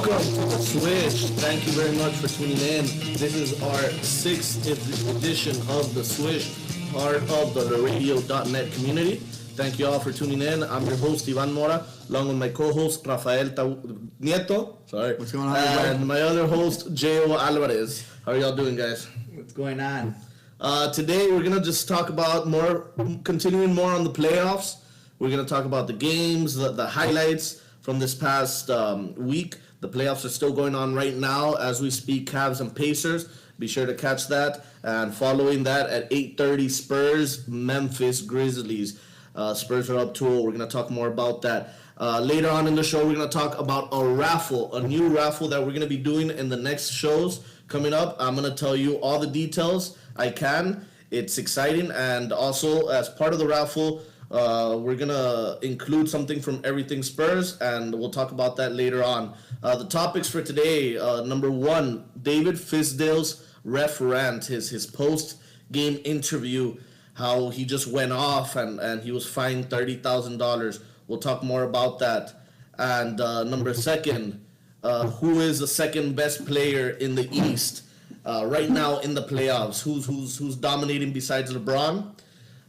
Welcome to the Swish. Thank you very much for tuning in. This is our sixth edition of the Swish, part of the radio.net community. Thank you all for tuning in. I'm your host, Ivan Mora, along with my co-host, Rafael Nieto. Sorry. What's going on, and my other host, J.O. Alvarez. How are y'all doing, guys? What's going on? Today, we're going to just talk about continuing more on the playoffs. We're going to talk about the games, the highlights from this past week. The playoffs are still going on right now as we speak. Cavs and Pacers. Be sure to catch that. And following that at 8:30, Spurs, Memphis Grizzlies. Spurs are up 2-0. We're going to talk more about that. Later on in the show, we're going to talk about a new raffle that we're going to be doing in the next shows coming up. I'm going to tell you all the details I can. It's exciting. And also, as part of the raffle, we're going to include something from Everything Spurs, and we'll talk about that later on. The topics for today, number one, David Fisdale's ref rant, his post-game interview, how he just went off and he was fined $30,000. We'll talk more about that. And number second, who is the second best player in the East right now in the playoffs? Who's dominating besides LeBron?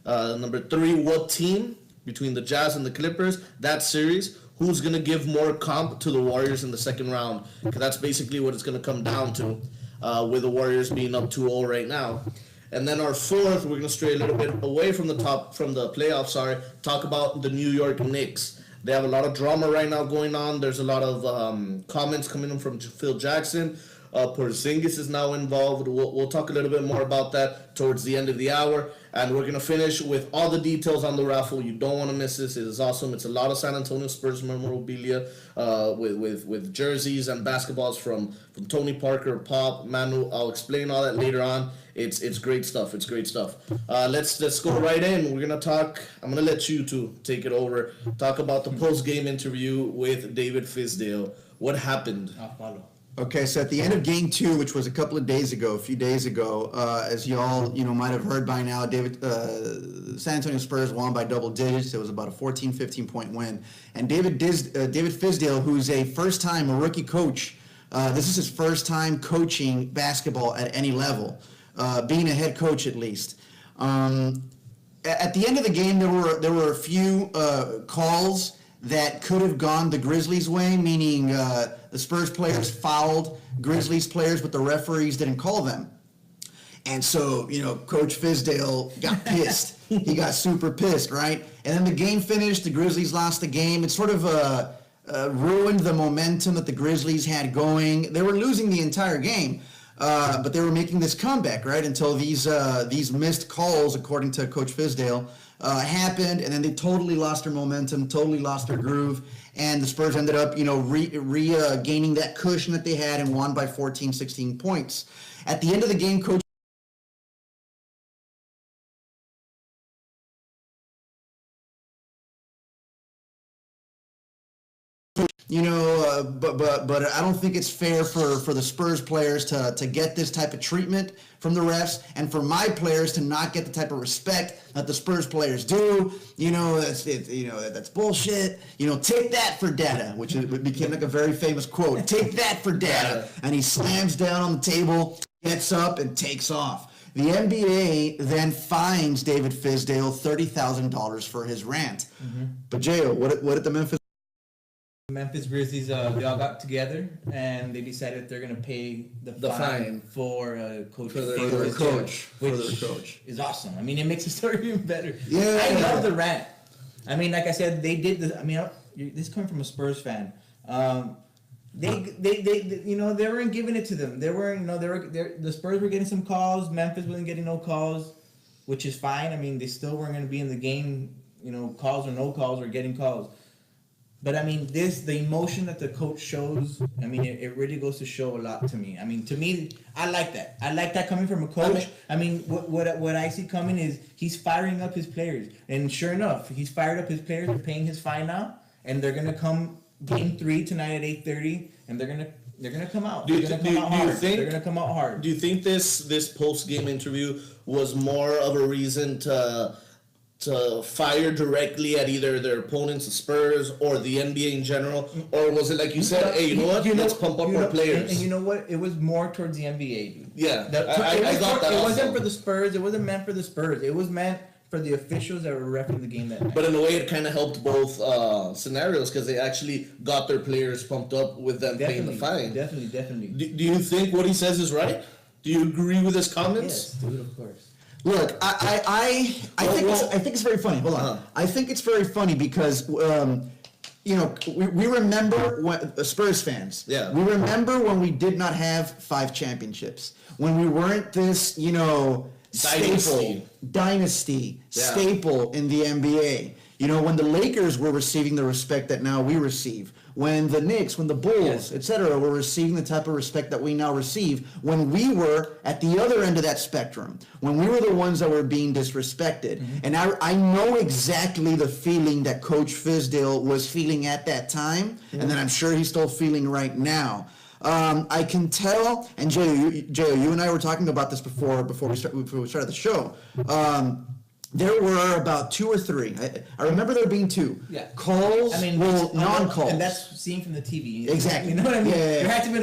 Number three, what team between the Jazz and the Clippers, that series, who's going to give more comp to the Warriors in the second round? Because that's basically what it's going to come down to, with the Warriors being up 2-0 right now. And then our fourth, we're going to stray a little bit away from the playoffs, talk about the New York Knicks. They have a lot of drama right now going on. There's a lot of comments coming in from Phil Jackson. Porzingis is now involved. We'll talk a little bit more about that towards the end of the hour. And we're going to finish with all the details on the raffle. You don't want to miss this. It is awesome. It's a lot of San Antonio Spurs memorabilia with jerseys and basketballs from Tony Parker, Pop, Manu. I'll explain all that later on. It's great stuff. It's great stuff. Let's go right in. We're going to talk. I'm going to let you two take it over. Talk about the post-game interview with David Fisdale. What happened? I'll follow. Okay, so at the end of Game 2, which was a few days ago, as you all might have heard by now, San Antonio Spurs won by double digits. It was about a 15 point win. And David Fisdale, who's a rookie coach, this is his first time coaching basketball at any level, being a head coach at least. At the end of the game, there were a few calls that could have gone the Grizzlies' way, meaning the Spurs players fouled Grizzlies players, but the referees didn't call them. And so, Coach Fisdale got pissed. He got super pissed, right? And then the game finished. The Grizzlies lost the game. It sort of ruined the momentum that the Grizzlies had going. They were losing the entire game, but they were making this comeback, right, until these missed calls, according to Coach Fisdale, happened, and then they totally lost their momentum, totally lost their groove, and the Spurs ended up, gaining that cushion that they had and won by 14, 16 points. At the end of the game, Coach but I don't think it's fair for the Spurs players to get this type of treatment from the refs, and for my players to not get the type of respect that the Spurs players do. That's bullshit. Take that for data, which became like a very famous quote. Take that for data. And he slams down on the table, gets up, and takes off. The NBA then fines David Fisdale $30,000 for his rant. Mm-hmm. But J.O., what did the Memphis Grizzlies, they all got together and they decided they're going to pay the fine for Coach their coach, is awesome. I mean, it makes the story even better. Yeah, I love the rant. I mean, like I said, they did this. I mean, this coming from a Spurs fan. They weren't giving it to them. The Spurs were getting some calls. Memphis wasn't getting no calls, which is fine. I mean, they still weren't going to be in the game. Calls or no calls or getting calls. But I mean, the emotion that the coach shows, I mean, it really goes to show a lot to me. I mean, to me, I like that. I like that coming from a coach. I mean, what I see coming is he's firing up his players. And sure enough, he's fired up his players. They're paying his fine now. And they're going to come Game 3 tonight at 8:30. And they're going to come out. They're going to come out hard. Do you think this post-game interview was more of a reason to to fire directly at either their opponents, the Spurs, or the NBA in general? Or was it like you said, hey, you know what? Let's pump up our players. And you know what? It was more towards the NBA, dude. Yeah, I got that. It wasn't also. for the Spurs. It wasn't meant for the Spurs. It was meant for the officials that were refereeing the game that night. But in a way, it kind of helped both scenarios because they actually got their players pumped up with them paying the fine. Definitely. Do you think what he says is right? Do you agree with his comments? Yes, dude, of course. Look, I think it's very funny. Hold on. I think it's very funny because we remember when Spurs fans. Yeah. We remember when we did not have 5 championships. When we weren't this, dynasty Yeah. staple in the NBA. When the Lakers were receiving the respect that now we receive, when the Knicks, when the Bulls, etc., were receiving the type of respect that we now receive, when we were at the other end of that spectrum, when we were the ones that were being disrespected. Mm-hmm. And I know exactly the feeling that Coach Fizdale was feeling at that time, and that I'm sure he's still feeling right now. I can tell, and Jay, you and I were talking about this before we started the show. There were about 2 or 3. I remember there being 2. Yeah. Calls, non-calls. And that's seen from the TV. Exactly. You know what I mean? Yeah. There had to be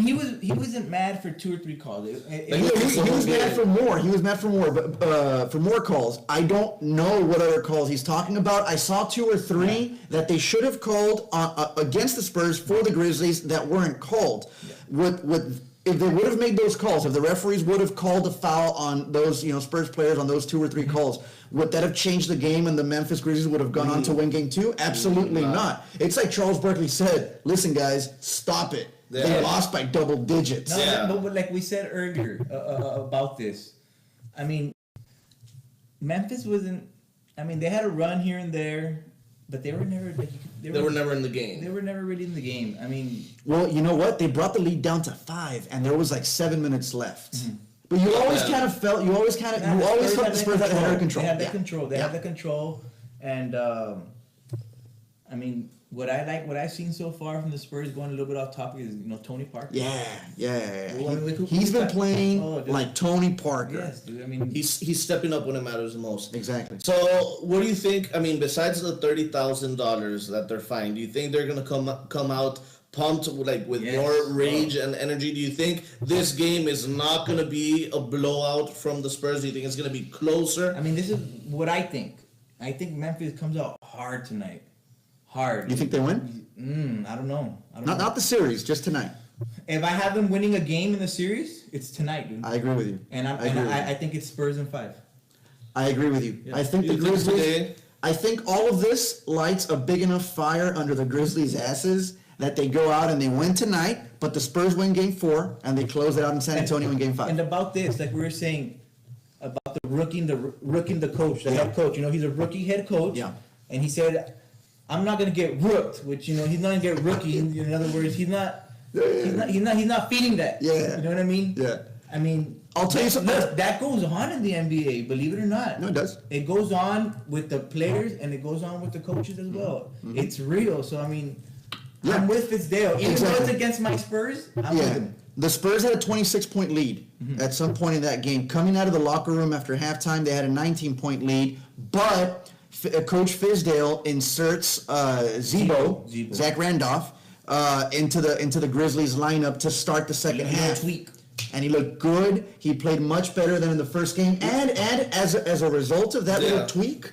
he wasn't mad for 2 or 3 calls. He was mad for more. He was mad for more, but for more calls. I don't know what other calls he's talking about. I saw 2 or 3 that they should have called against the Spurs for the Grizzlies that weren't called. Yeah. If they would have made those calls, if the referees would have called a foul on those, Spurs players on those 2 or 3 calls, would that have changed the game and the Memphis Grizzlies would have gone on to win game 2? Absolutely not. It's like Charles Barkley said, listen guys, stop it. Yeah. They lost by double digits. No, but like we said earlier about this, Memphis wasn't. They had a run here and there, but they were never They were never in the game. They were never really in the game. Well, you know what? They brought the lead down to 5, and there was like 7 minutes left. Mm-hmm. But you always kind of felt, you always felt the Spurs had under control. They had the control. They had the control, and what I've seen so far from the Spurs, going a little bit off topic, is Tony Parker. Yeah. Well, He's been playing like Tony Parker. Yes, dude. He's stepping up when it matters the most. Exactly. So, what do you think? Besides the $30,000 that they're fined, do you think they're gonna come out pumped with more rage and energy? Do you think this game is not gonna be a blowout from the Spurs? Do you think it's gonna be closer? This is what I think. I think Memphis comes out hard tonight. Hard. You think they win? I don't know. Not the series, just tonight. If I have them winning a game in the series, it's tonight, dude. I agree with you. And I think it's Spurs in 5. I agree with you. Yeah. I think the Grizzlies. I think all of this lights a big enough fire under the Grizzlies' asses that they go out and they win tonight, but the Spurs win game 4 and they close it out in San Antonio in game 5. And about this, like we were saying, about the coach, the head coach. He's a rookie head coach. Yeah. And he said, I'm not gonna get rooked, which he's not gonna get rookie. In other words, he's not feeding that. Yeah. You know what I mean? Yeah. I'll tell you something. Look, that goes on in the NBA, believe it or not. No, it does. It goes on with the players and it goes on with the coaches as well. Mm-hmm. It's real. So I'm with Fizdale. Even though it's against my Spurs, I'm with him. The Spurs had a 26-point lead at some point in that game. Coming out of the locker room after halftime, they had a 19-point lead, but Coach Fizdale inserts Zebo, Zach Randolph, into the Grizzlies lineup to start the second half. And he looked good. He played much better than in the first game. And as a result of that little tweak,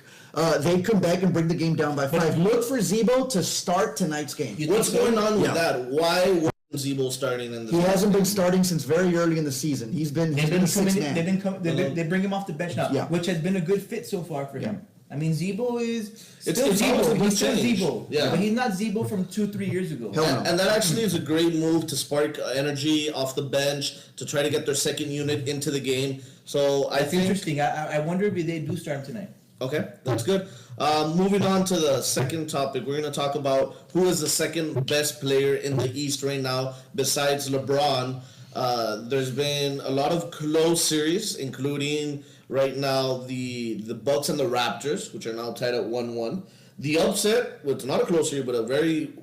they come back and bring the game down by 5. Look for Zebo to start tonight's game. What's going on with that? Why wasn't Zebo starting in the He hasn't been starting since very early in the season. He's been a 6 man. They bring him off the bench now, which has been a good fit so far for him. Zebo is still Zebo. He's still Zebo. Yeah. But he's not Zebo from 2-3 years ago. And that actually is a great move to spark energy off the bench to try to get their second unit into the game. So I think interesting. I wonder if they do start him tonight. Okay, that's good. Moving on to the second topic, we're going to talk about who is the second best player in the East right now besides LeBron. There's been a lot of close series, including right now the Bucks and the Raptors, which are now tied at 1-1. The upset, well, it's not a close series, but a very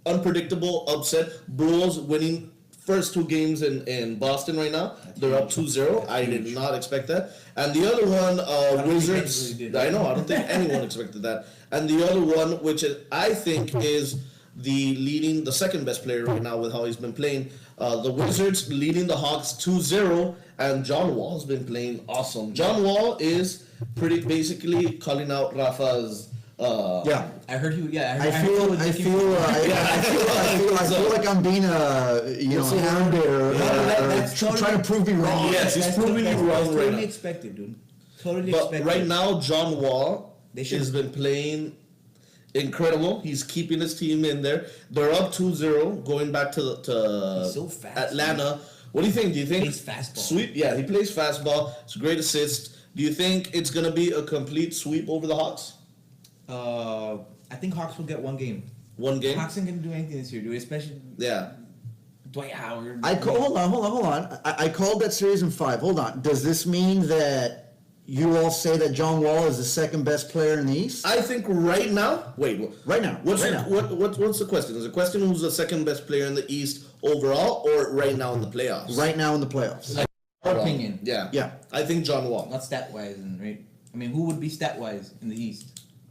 unpredictable upset. Bulls winning first two games in Boston right now. They're up 2-0. I did not expect that. And the other one, Wizards. I know. I don't think anyone expected that. And the other one, which I think is the second best player right now with how he's been playing. The Wizards leading the Hawks 2-0, and John Wall's been playing awesome. John Wall is basically calling out Rafa's. Yeah. I heard you. Yeah, I feel like I'm being hounded or trying to prove me wrong. Yes, he's proving you wrong right now. Totally expected, dude. Totally But expected. right now, John Wall has been playing incredible. He's keeping his team in there. They're up 2-0 going back to He's so fast, Atlanta. man. What do you think? Do you think He plays fastball. Sweep? Yeah, he plays fastball. It's a great assist. Do you think it's gonna be a complete sweep over the Hawks? I think Hawks will get one game. One game? Hawks ain't gonna do anything this year, dude. Especially Yeah. Dwight Howard. Hold on. I called that series in 5. Hold on. Does this mean that you all say that John Wall is the second best player in the East? I think right now. Wait. Right now. What's right the, now. what's the question? Is the question who's the second best player in the East overall, or right now in the playoffs? Right now in the playoffs. Our opinion, Yeah. Yeah. I think John Wall. not stat wise, right? I mean, who would be stat wise in the East?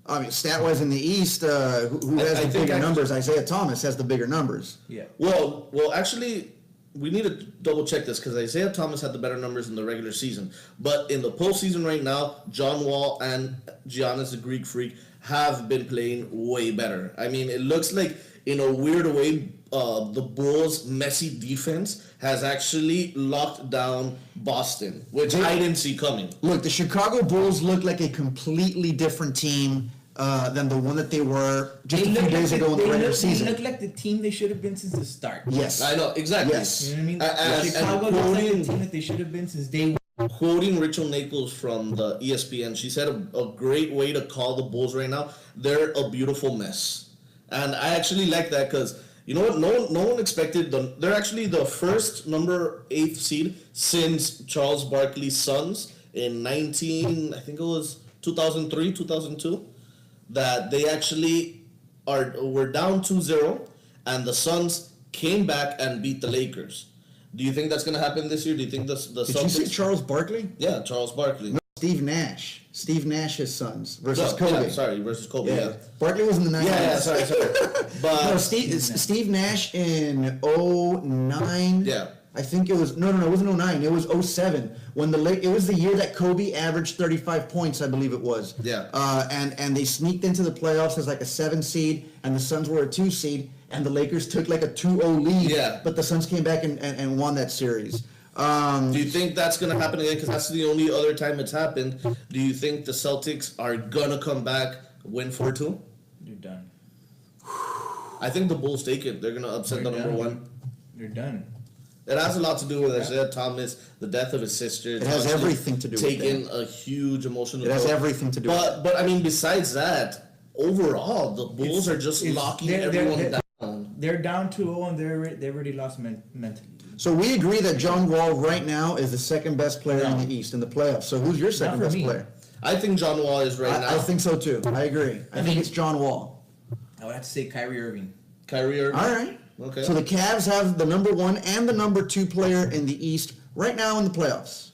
I mean, stat-wise in the East, who has I the think bigger I- numbers? Isaiah Thomas has the bigger numbers. Yeah. Well, actually, we need to double check this because Isaiah Thomas had the better numbers in the regular season. But in the postseason right now, John Wall and Giannis, the Greek Freak, have been playing way better. I mean, it looks like, in a weird way, the Bulls' messy defense has actually locked down Boston, which I didn't see coming. Look, the Chicago Bulls look like a completely different team than the one that they were just a few days ago in the regular season. They look like the team they should have been since the start. Yes. I know, exactly. Yes. You know what I mean? And Chicago looks like the quoting- team that they should have been since day one. Quoting Rachel Nichols from the ESPN, she said a great way to call the Bulls right now, they're a beautiful mess. And I actually like that because, you know what, no one expected them. They're actually the first number 8 seed since Charles Barkley's Suns in I think it was 2003, 2002, that they actually were down 2-0 and the Suns came back and beat the Lakers. Do you think that's going to happen this year? Do you think the Did you Celtics? see Charles Barkley? Yeah, Charles Barkley. No, Steve Nash. Steve Nash's sons versus No, Kobe. yeah, sorry, versus Kobe. Yeah. Yeah, Barkley was in the 90s. yeah, sorry. But No, Steve Nash in 09. Yeah. I think it was, no, it wasn't 09, it was 07. When it was the year that Kobe averaged 35 points, I believe it was. Yeah. And they sneaked into the playoffs as like a 7 seed, and the Suns were a 2 seed, and the Lakers took like a 2-0 lead. Yeah. But the Suns came back and won that series. do you think that's going to happen again? Because that's the only other time it's happened. Do you think the Celtics are going to come back, win 4-2? They're done. I think the Bulls take it. They're going to upset the number done. one. They're done. It has a lot to do with Isaiah Thomas, the death of his sister. It has everything to do with taking a huge emotional. It has toll. everything to do with it. But I mean, besides that, overall, the Bulls are just locking everyone down. They're down 2-0 and they already lost mentally. So we agree that John Wall right now is the second best player in the East in the playoffs. So who's your second for best me. player? I think John Wall is right now. I think so too. I agree. I think it's John Wall. I would have to say Kyrie Irving. Kyrie Irving. All right. Okay. So the Cavs have the number 1 and the number 2 player in the East right now in the playoffs.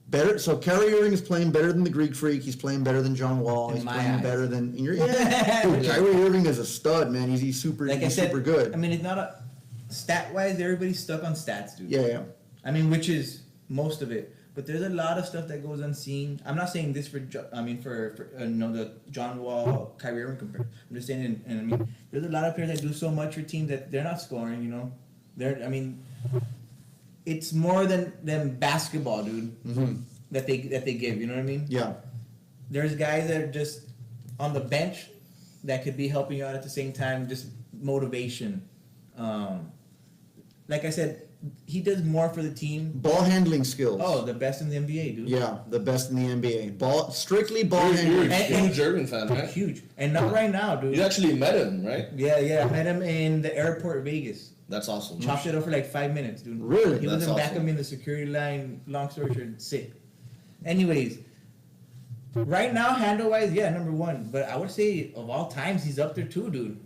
Better. So Kyrie Irving is playing better than the Greek Freak. He's playing better than John Wall. In He's my playing eyes. better than in your. Yeah. Dude, Kyrie Irving is a stud, man. He's super. Like I he's said, super good. I mean, it's not a stat wise. Everybody's stuck on stats, dude. Yeah. I mean, which is most of it. But there's a lot of stuff that goes unseen. I'm not saying this for the John Wall, Kyrie Irving comparison. I'm just saying, and I mean, there's a lot of players that do so much for teams that they're not scoring. You know, it's more than basketball, dude. Mm-hmm. That they give. You know what I mean? Yeah. There's guys that are just on the bench that could be helping you out at the same time, just motivation. Like I said, he does more for the team. Ball handling skills. Oh, the best in the NBA, dude. Yeah, the best in the NBA. Strictly ball You're handling. a And- huge Irving fan, right? Huge. And not right now, dude. You actually met him, right? Yeah. I met him in the airport, Vegas. That's awesome. Chopped it up for like 5 minutes, dude. Really? He was That's in back awesome. of me in the security line. Long story short, sick. Anyways, right now, handle-wise, yeah, number 1. But I would say of all times, he's up there too, dude.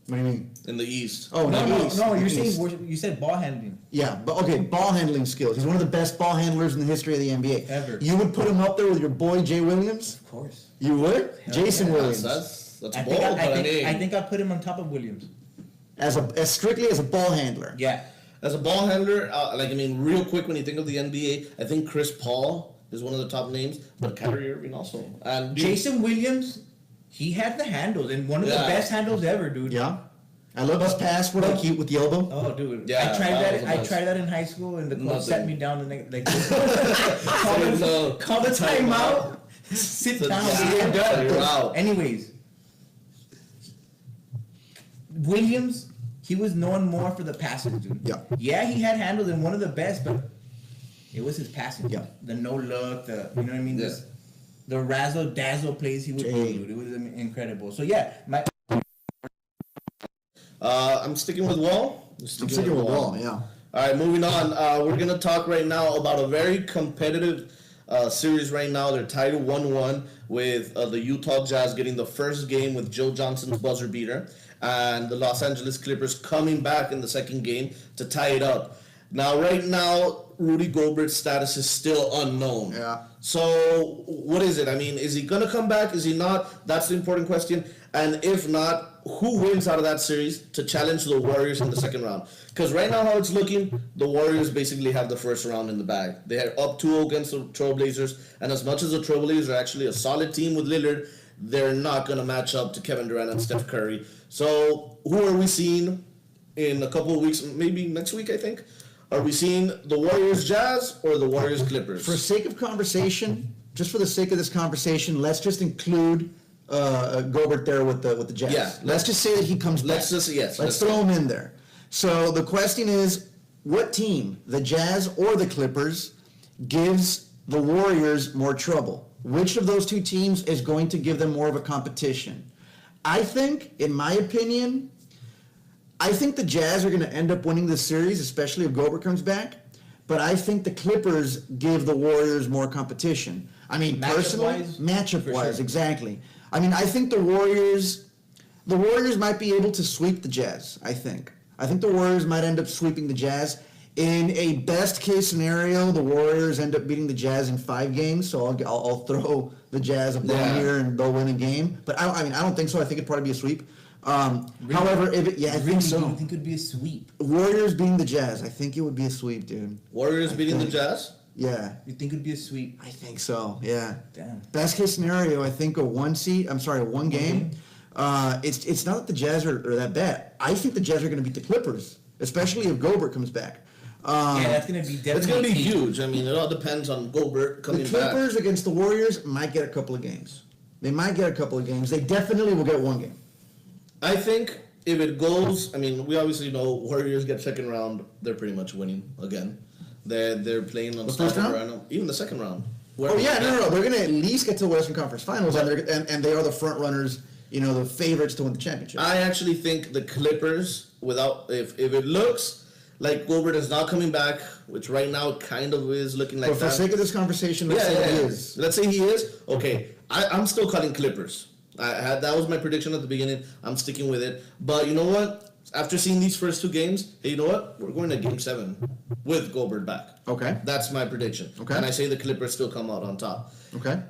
What do you mean? in the East. Oh, No, in the East. you're In the saying East. you said ball handling. Yeah, but okay, ball handling skills. He's one of the best ball handlers in the history of the NBA. Ever. You would put him up there with your boy Jay Williams? Of course. You would? Jason yeah. Williams. That's I bold, think but I mean, I think I'd put him on top of Williams. As strictly as a ball handler. Yeah. as a ball handler, real quick, when you think of the NBA, I think Chris Paul is one of the top names, but Kyrie Irving also. And Jason Williams, he had the handles and one of the Yeah. best handles ever, dude. Yeah. I love his pass with the elbow. Oh, dude. Yeah, I tried that was that. a I mess. tried that in high school, and the coach Nothing. sat me down and like So, call the timeout. Sit So, down. yeah, You're done. you're out. Anyways, Williams, he was known more for the passes, dude. Yeah. Yeah, he had handles and one of the best, but it was his passing. Yeah. The no look, you know what I mean? Yeah. The razzle dazzle plays he would do, Jay. dude. It was incredible. So yeah, I'm sticking with Wall. I'm sticking with Wall, yeah. All right, moving on. We're going to talk right now about a very competitive series right now. They're tied 1-1 with the Utah Jazz getting the first game with Joe Johnson's buzzer beater, and the Los Angeles Clippers coming back in the second game to tie it up. Now, right now, Rudy Gobert's status is still unknown. Yeah. So, what is it? I mean, is he going to come back? Is he not? That's the important question. And if not, who wins out of that series to challenge the Warriors in the second round? Because right now, how it's looking, the Warriors basically have the first round in the bag. They are up 2-0 against the Trailblazers, and as much as the Trailblazers are actually a solid team with Lillard, they're not going to match up to Kevin Durant and Steph Curry. So, who are we seeing in a couple of weeks, maybe next week, I think? Are we seeing the Warriors Jazz or the Warriors Clippers? For sake of conversation, just for the sake of this conversation, let's just include Gobert there with the Jazz. Yeah. Let's just say that he comes back. Let's throw him in there. So the question is, what team, the Jazz or the Clippers, gives the Warriors more trouble? Which of those two teams is going to give them more of a competition? I think, in my opinion, the Jazz are going to end up winning this series, especially if Gobert comes back. But I think the Clippers give the Warriors more competition. I mean, personally, matchup-wise, sure. Exactly. I mean, I think the Warriors might be able to sweep the Jazz, I think. I think the Warriors might end up sweeping the Jazz. In a best-case scenario, the Warriors end up beating the Jazz in 5 games, so I'll throw the Jazz a bone here and they'll win a game. But I don't think so. I think it'd probably be a sweep. Really? However, I think so. Do you think it'd be a sweep? Warriors beating the Jazz. I think it would be a sweep, dude. Warriors beating the think. Jazz? Yeah, You think it'd be a sweep? I think so. Yeah. Damn. Best case scenario, I think a one game. It's not that the Jazz are that bad. I think the Jazz are going to beat the Clippers, especially if Gobert comes back. Yeah, that's gonna be definitely. It's going to be huge. I mean, it all depends on Gobert coming The back. Clippers against the Warriors might get a couple of games. They might get a couple of games. They definitely will get one game. I think if it goes, I mean, we obviously know Warriors get second round, they're pretty much winning again. They're playing on The first round? right now. Even the second round. Oh yeah, no. They're going to at least get to the Western Conference Finals, and they are the front runners. The favorites to win the championship. I actually think the Clippers, if it looks like Gobert is not coming back, which right now it kind of is looking like But for the that. sake of this conversation, let's say it is. Let's say he is. Okay, I'm still calling Clippers. That was my prediction at the beginning. I'm sticking with it. But you know what? After seeing these first 2 games, hey, you know what? We're going to Game 7 with Gobert back. Okay. That's my prediction. Okay. And I say the Clippers still come out on top. Okay.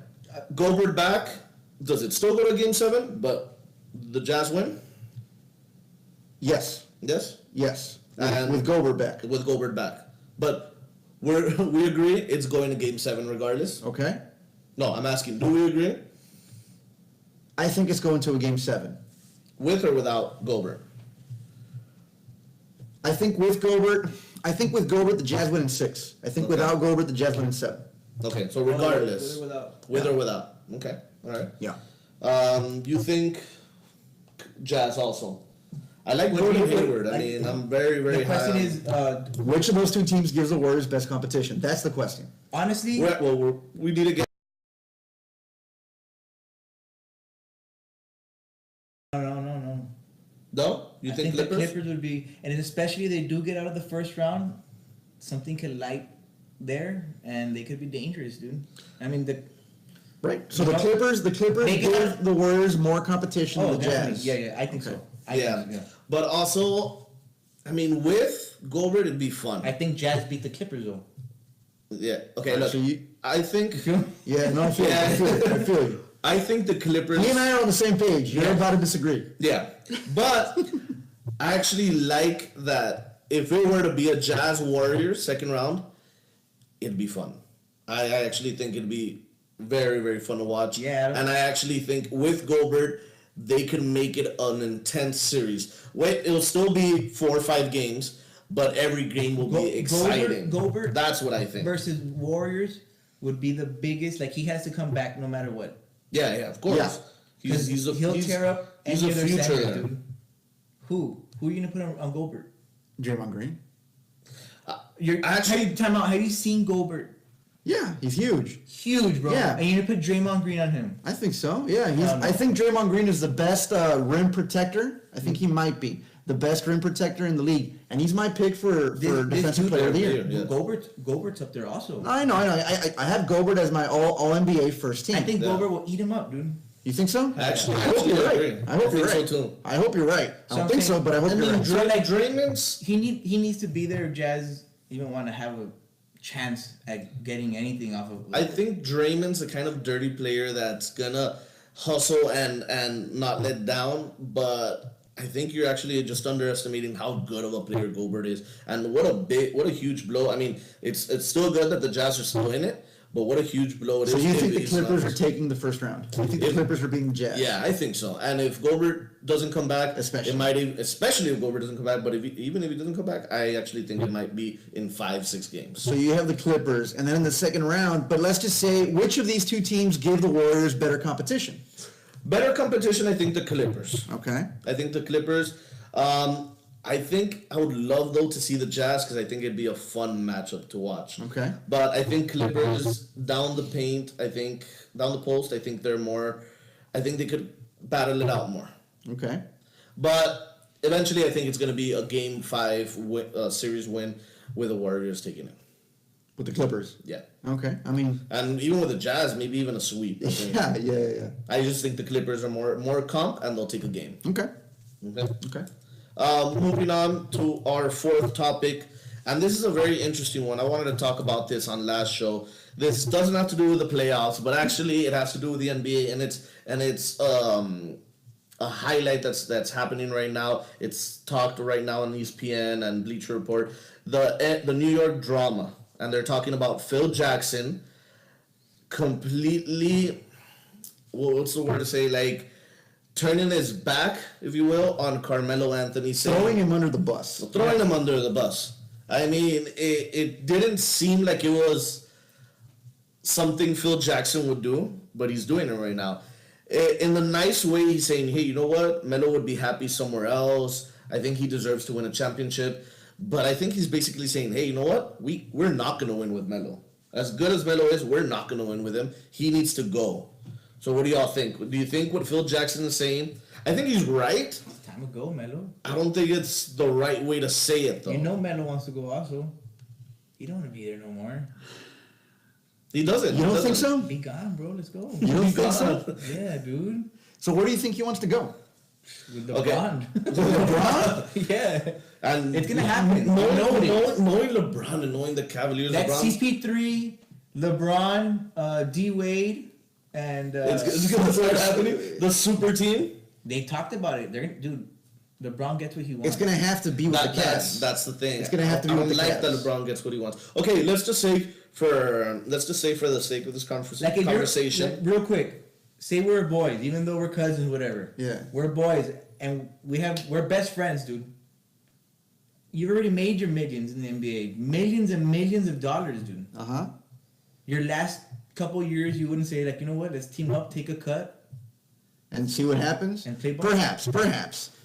Gobert back. Does it still go to Game 7? But the Jazz win? Yes. Yes? Yes. And- With Gobert back. With Gobert back. But we agree it's going to Game 7 regardless? Okay. No, I'm asking, do we agree? I think it's going to a Game 7. With or without Gobert? I think with Gobert, the Jazz win in 6. I think Okay. without Gobert, the Jazz win in 7. Okay, so regardless. With or without. With or without. Okay, all right. Yeah. You think Jazz also? I like Wait, Gordon wait, Hayward. I like- mean, I'm very, very The question high on- is, Which of those two teams gives the Warriors best competition? That's the question. honestly, we need to get. no. No, you I think the Clippers? Clippers would be, and especially if they do get out of the first round, something could light there, and they could be dangerous, dude. I mean, Right. So You the know, Clippers they give got- the Warriors more competition than the definitely. Jazz. Yeah, I think Okay. so. But also, I mean, with Gobert, it'd be fun. I think Jazz beat the Clippers though. Yeah. Okay. Look, So I think. yeah, no, I feel you. I feel you. I think the Clippers. Me and I are on the same page. You're about to disagree. Yeah, but I actually like that. If it were to be a Jazz Warriors second round, it'd be fun. I actually think it'd be very, very fun to watch. Yeah. And I actually think with Gobert, they can make it an intense series. Wait, it'll still be 4 or 5 games, but every game will be exciting. Gobert That's what I think. versus Warriors would be the biggest. Like he has to come back no matter what. Yeah, of course. Yeah. Because he'll tear up he's any a other future center, there. dude. Who are you gonna put on Gobert? Draymond Green. Time out. Have you seen Gobert? Yeah, he's huge. Huge, bro. Yeah. And you're gonna put Draymond Green on him. I think so. Yeah, No. I think Draymond Green is the best rim protector. I think he might be the best rim protector in the league, and he's my pick for defensive player of the year. Yeah. Gobert's up there also. I know. I have Gobert as my all NBA first team. I think Gobert will eat him up, dude. You think so? Actually, I hope you're agree. right. I hope you're think right. so too. I hope you're right. I So don't I'm think saying- so, but I hope I you're mean, right. Draymond's. He needs to be there if Jazz even want to have a chance at getting anything off of. I think Draymond's the kind of dirty player that's gonna hustle and not let down, but I think you're actually just underestimating how good of a player Gobert is, and what a huge blow. I mean, it's still good that the Jazz are still in it, but what a huge blow it is. So you if think the he's Clippers not. are taking the first round? You think the Clippers are beating the Jazz? Yeah, I think so. And if Gobert doesn't come back, Especially. it might especially if Gobert doesn't come back. But even if he doesn't come back, I actually think it might be in 5-6 games. So you have the Clippers, and then in the second round, but let's just say, which of these two teams give the Warriors better competition? Better competition, I think the Clippers. Okay. I think the Clippers. I think I would love though to see the Jazz because I think it'd be a fun matchup to watch. Okay. But I think Clippers down the paint. I think down the post. I think they're more. I think they could battle it out more. Okay. But eventually, I think it's going to be a Game 5 series win with the Warriors taking it. With the Clippers. Yeah. Okay. I mean, And even with the Jazz, maybe even a sweep. I think. yeah. I just think the Clippers are more comp and they'll take a game. Okay. Okay. Okay. Moving on to our fourth topic, and this is a very interesting one. I wanted to talk about this on last show. This doesn't have to do with the playoffs, but actually it has to do with the NBA, and it's a highlight that's happening right now. It's talked right now on ESPN and Bleacher Report. The New York drama, and they're talking about Phil Jackson completely. What's the word to say? Like, turning his back, if you will, on Carmelo Anthony. Throwing him under the bus. Throwing him under the bus. I mean, it didn't seem like it was something Phil Jackson would do, but he's doing it right now. In the nice way, he's saying, hey, you know what? Melo would be happy somewhere else. I think he deserves to win a championship. But I think he's basically saying, hey, you know what? We're not going to win with Melo. As good as Melo is, we're not going to win with him. He needs to go. So what do y'all think? Do you think what Phil Jackson is saying? I think he's right. Time to go, Melo. I don't think it's the right way to say it, though. You know Melo wants to go also. He don't want to be there no more. He doesn't. You don't think so? Be gone, bro. Let's go. You don't think so? Yeah, dude. So where do you think he wants to go? With Okay. LeBron. LeBron? Yeah. And It's gonna happen. Knowing Nobody. LeBron and knowing the Cavaliers, That's LeBron, CP3, LeBron, D Wade, and it's gonna start happening. The super team. they talked about it. They're dude. LeBron gets what he wants. It's gonna have to be with the Cavs. That's the thing. It's gonna have to be I with don't the like Cavs. that LeBron gets what he wants. Okay, let's just say for the sake of this Like if conversation. like, real quick, say we're boys, even though we're cousins, whatever. Yeah. We're boys, and we're best friends, dude. You've already made your millions in the NBA, millions and millions of dollars, dude. Uh-huh. Your last couple years, you wouldn't say like, you know what, let's team up, take a cut. And see what happens? And play ball? Perhaps.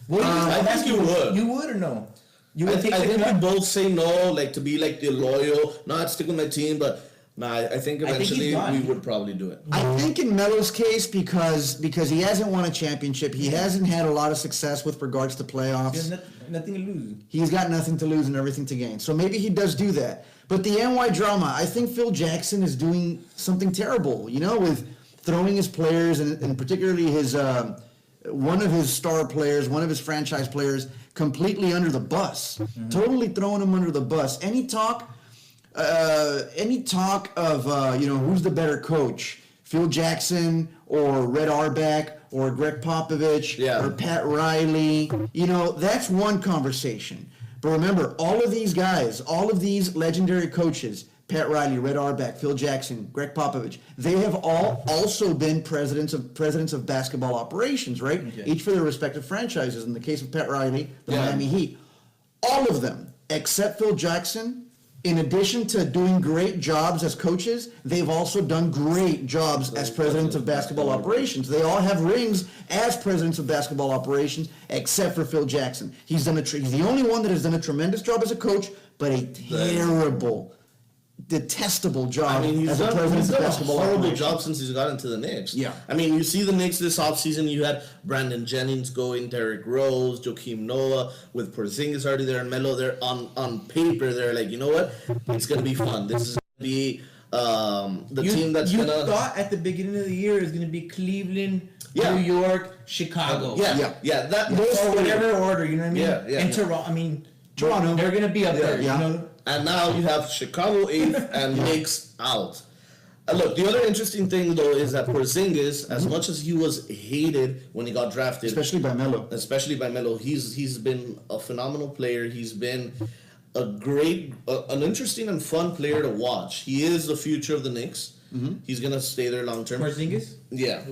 Well, I think you would. You would or no? You I would take the think we cut. both say no, like to be like the loyal. No, I'd stick with my team, but I think he's eventually gone. we would probably do it. I think in Melo's case, because he hasn't won a championship, he hasn't had a lot of success with regards to He playoffs. has nothing to lose. He's got nothing to lose and everything to gain. So maybe he does do that. But the NY drama, I think Phil Jackson is doing something terrible, with throwing his players and particularly his one of his star players, one of his franchise players, completely under the bus, totally throwing him under the bus. Any talk of who's the better coach, Phil Jackson or Red Auerbach or Greg Popovich or Pat Riley? That's one conversation. But remember, all of these guys, all of these legendary coaches, Pat Riley, Red Auerbach, Phil Jackson, Greg Popovich, they have all also been presidents of basketball operations, right? Okay. Each for their respective franchises. In the case of Pat Riley, the Miami Heat. All of them, except Phil Jackson, in addition to doing great jobs as coaches, they've also done great jobs as presidents of basketball operations. They all have rings as presidents of basketball operations, except for Phil Jackson. He's the only one that has done a tremendous job as a coach, but a terrible, detestable job as a president of basketball operations. He's done a horrible job since he's got into the Knicks. Yeah. I mean, you see the Knicks this offseason, you had Brandon Jennings going, Derrick Rose, Joakim Noah, with Porzingis already there, and Melo there. On paper, they're like, you know what? It's going to be fun. This is going to be the team that's going to... You thought at the beginning of the year it was going to be Cleveland, New York, Chicago. Those whatever order, you know what I mean? And Toronto, they're going to be up there, you know? And now you have Chicago 8th and Knicks out. Look, the other interesting thing, though, is that Porzingis, as much as he was hated when he got drafted... Especially by Melo, he's been a phenomenal player. He's been a great... an interesting and fun player to watch. He is the future of the Knicks. He's going to stay there long term. Porzingis? Yeah.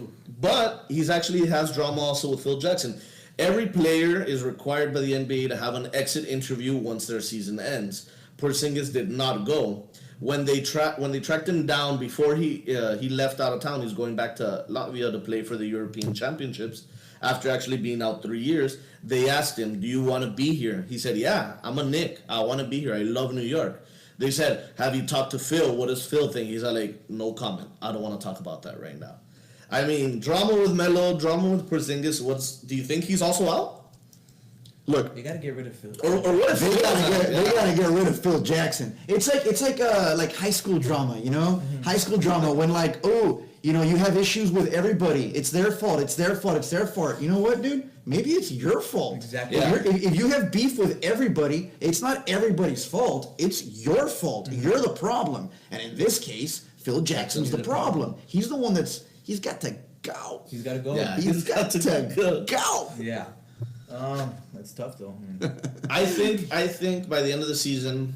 But he's actually has drama also with Phil Jackson. Every player is required by the NBA to have an exit interview once their season ends. Porzingis did not go. When they tracked him down before he left out of town, he's going back to Latvia to play for the European Championships. After actually being out 3 years, they asked him, "Do you want to be here?" He said, "Yeah, I'm a Knick. I want to be here. I love New York." They said, "Have you talked to Phil? What does Phil think?" He's like, "No comment. I don't want to talk about that right now." I mean, drama with Melo, drama with Porzingis. Do you think he's also out? Look, you gotta get rid of Phil. Or what if they gotta get rid of Phil Jackson? It's like high school drama, you know? High school drama when you have issues with everybody. It's their fault. It's their fault. It's their fault. You know what, dude? Maybe it's your fault. Exactly. If you have beef with everybody, it's not everybody's fault. It's your fault. You're the problem. And in this case, Phil Jackson's the problem. He's the one he's got to go. He's got to go. Yeah, he's got to go. Yeah. That's tough though. I think by the end of the season,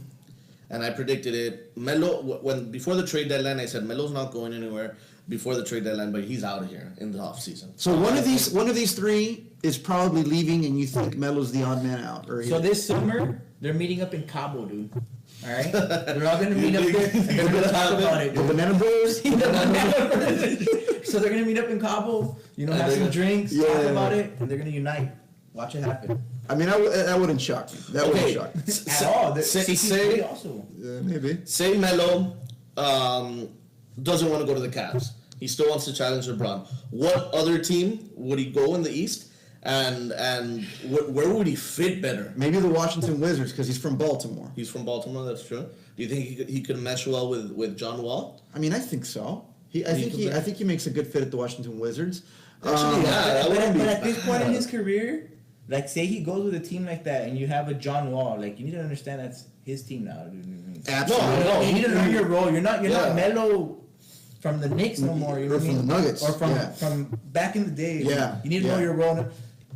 and I predicted it, Melo, before the trade deadline, I said Melo's not going anywhere before the trade deadline, but he's out of here in the offseason. So one of these three is probably leaving, and you think Melo's the odd man out? So this summer they're meeting up in Cabo, dude. All right, they're all gonna meet up there and they're gonna talk about it. The Banana Bros. So they're gonna meet up in Cabo, have some drinks, talk about it, and they're gonna unite. Watch it happen. I mean, that wouldn't shock me. That wouldn't shock me. At all. Say also. Maybe. Say Melo doesn't want to go to the Cavs. He still wants to challenge LeBron. What other team would he go in the East? And where would he fit better? Maybe the Washington Wizards, because he's from Baltimore. He's from Baltimore, that's true. Do you think he could mesh well with John Wall? I mean, I think so. I think he makes a good fit at the Washington Wizards. Actually, but at this point in his career, like, say he goes with a team like that, and you have a John Wall, like, you need to understand that's his team now. Absolutely. No, you need to learn your role. You're not Melo from the Knicks no more. You know what I mean? From the Nuggets. Or from back in the day. Yeah. You need to know your role.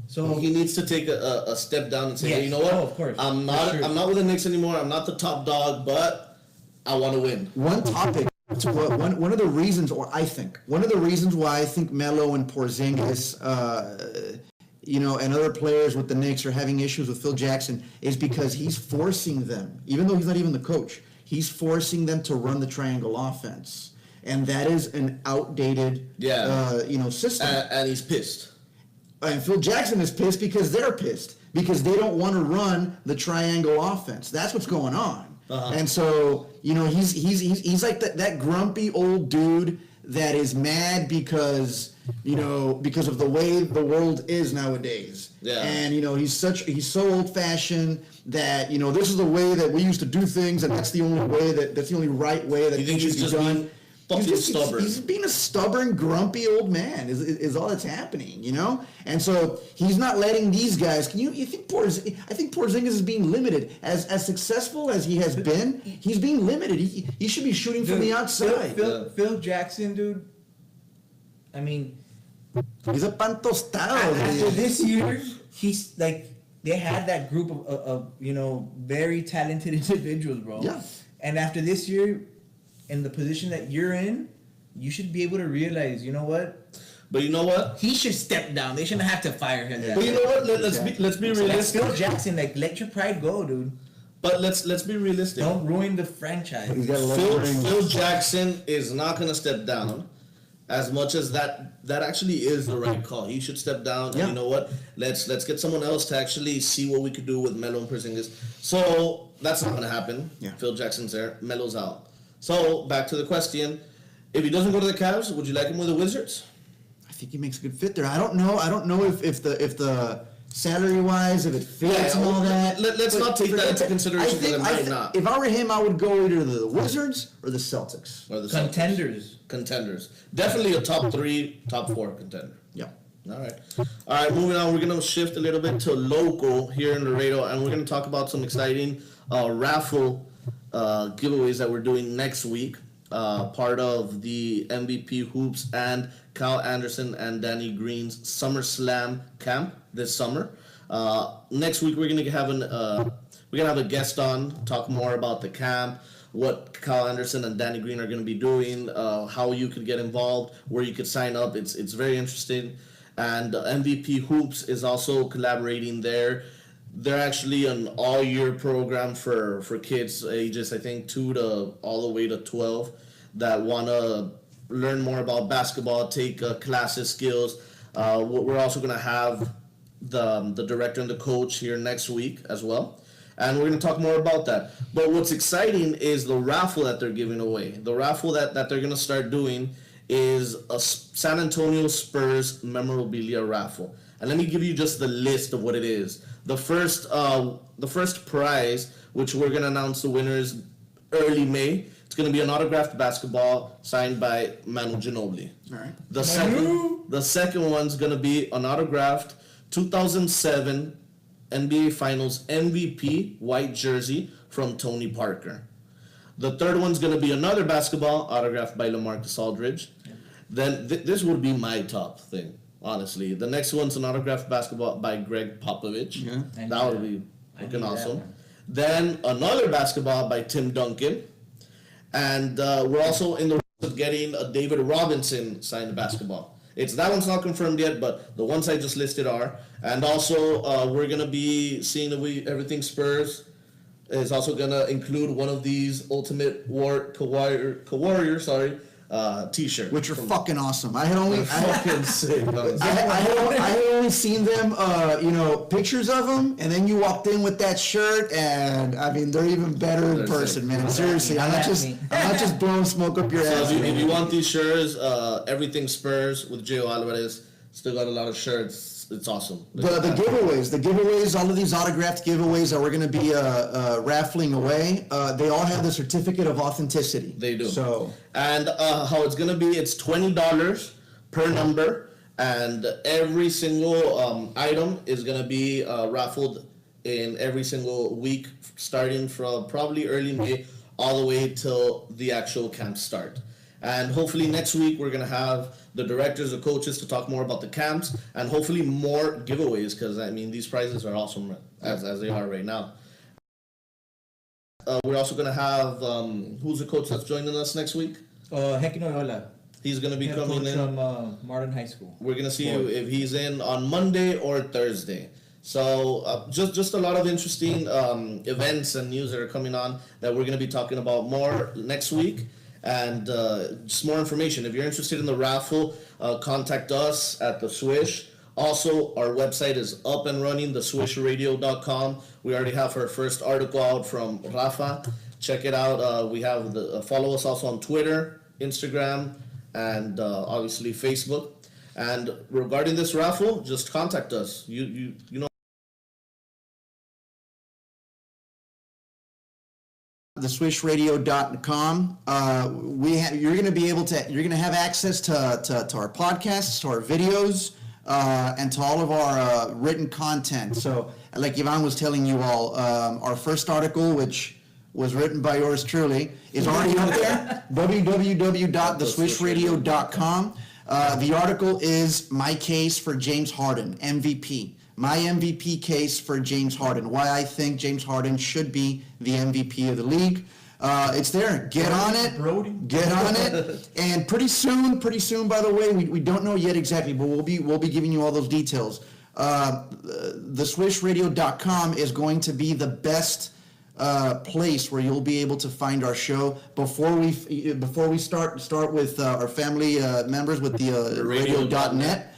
So he needs to take a step down and say, yes. Hey, you know what? Oh, of course. I'm not with the Knicks anymore. I'm not the top dog, but I want to win. One topic. One of the reasons why I think Melo and Porzingis, and other players with the Knicks are having issues with Phil Jackson is because he's forcing them, even though he's not even the coach, he's forcing them to run the triangle offense, and that is an outdated, system. And he's pissed. And Phil Jackson is pissed because they're pissed because they don't want to run the triangle offense. That's what's going on. Uh-huh. And so, he's like that grumpy old dude that is mad because of the way the world is nowadays. Yeah. And he's so old fashioned that this is the way that we used to do things, and that's the only right way that things should be done. Fucking stubborn. He's being a stubborn, grumpy old man. Is all that's happening, you know. And so he's not letting these guys. You think I think Porzingis is being limited. As successful as he has been, he's being limited. He should be shooting from the outside. Phil Jackson, dude. I mean, he's a pan tostado. After this year, he's like they had that group of very talented individuals, bro. Yeah. And after this year, in the position that you're in, you should be able to realize, you know what? But you know what? He should step down. They shouldn't have to fire him. But you know what? Let's be realistic. Phil Jackson, like, let your pride go, dude. But let's be realistic. Don't ruin the franchise. Phil Jackson is not gonna step down. As much as that actually is the right call, he should step down. And you know what? Let's get someone else to actually see what we could do with Melo and Porzingis. So that's not gonna happen. Yeah. Phil Jackson's there. Melo's out. So back to the question: if he doesn't go to the Cavs, would you like him with the Wizards? I think he makes a good fit there. I don't know if the salary wise, if it fits and all that. Let's not take that into consideration because it might not. If I were him, I would go either the Wizards or the Celtics. Or the Contenders. Definitely a top 3, top 4 contender. Yeah. All right, moving on. We're going to shift a little bit to local here in Laredo, and we're going to talk about some exciting raffle giveaways that we're doing next week. Part of the MVP Hoops and Kyle Anderson and Danny Green's Summer Slam camp this summer. Next week we're gonna have a guest on, talk more about the camp, what Kyle Anderson and Danny Green are gonna be doing, how you could get involved, where you could sign up. It's very interesting. And MVP Hoops is also collaborating there. They're actually an all-year program for kids ages, I think, 2 to all the way to 12 that want to learn more about basketball, take classes, skills. We're also going to have the director and the coach here next week as well. And we're going to talk more about that. But what's exciting is the raffle that they're giving away. The raffle that they're going to start doing is a San Antonio Spurs memorabilia raffle. And let me give you just the list of what it is. The first prize, which we're gonna announce the winners early May, it's gonna be an autographed basketball signed by Manu Ginobili. All right. The second one's gonna be an autographed 2007 NBA Finals MVP white jersey from Tony Parker. The third one's gonna be another basketball autographed by LaMarcus Aldridge. Then this would be my top thing. Honestly, the next one's an autographed basketball by Greg Popovich. Yeah. That would be fucking awesome. Then another basketball by Tim Duncan, and we're also in the process of getting a David Robinson signed basketball. That one's not confirmed yet, but the ones I just listed are. And also, we're gonna be seeing if everything Spurs is also gonna include one of these Ultimate Warrior, T-shirt, which are fucking awesome. I had only sick. I had only seen them, pictures of them, and then you walked in with that shirt, and I mean, they're even better in person, man. Seriously, I'm not just blowing smoke up your ass. If you want these shirts, everything Spurs with Gio Alvarez, still got a lot of shirts. It's awesome. The giveaways, all of these autographed giveaways that we're going to be raffling away, they all have the certificate of authenticity. They do. And how it's going to be, it's $20 per number, and every single item is going to be raffled in every single week, starting from probably early May all the way till the actual camp start. And hopefully next week we're going to have the directors, the coaches to talk more about the camps, and hopefully more giveaways, because I mean these prizes are awesome as they are right now. We're also going to have who's the coach that's joining us next week? Hekino Yola. He's going to be coming in from Martin High School. We're going to see if he's in on Monday or Thursday. So just a lot of interesting events and news that are coming on that we're going to be talking about more next week. And just more information. If you're interested in the raffle, contact us at the Swish. Also, our website is up and running, theswishradio.com. We already have our first article out from Rafa. Check it out. We have follow us also on Twitter, Instagram, and obviously Facebook. And regarding this raffle, just contact us. You know. www.theswishradio.com. You're going to be able to, you're going to have access to our podcasts, to our videos, and to all of our written content. So, like Ivan was telling you all, our first article, which was written by yours truly, is already up there. www.theswishradio.com. The article is My Case for James Harden, MVP. My MVP case for James Harden. Why I think James Harden should be the MVP of the league. It's there. Get on it. Brody. Get on it. And pretty soon, by the way, we don't know yet exactly, but we'll be giving you all those details. TheSwishRadio.com is going to be the best place where you'll be able to find our show before we start with our family members with the radio.net.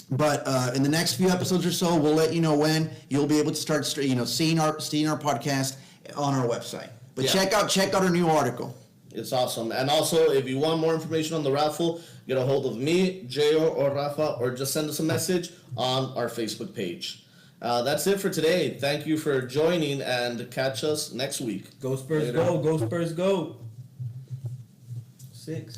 But in the next few episodes or so, we'll let you know when you'll be able to start seeing our podcast on our website. But check out our new article. It's awesome. And also, if you want more information on the raffle, get a hold of me, J.O. or Rafa, or just send us a message on our Facebook page. That's it for today. Thank you for joining, and catch us next week. Go Spurs, Later. go. Go Spurs, go. 6.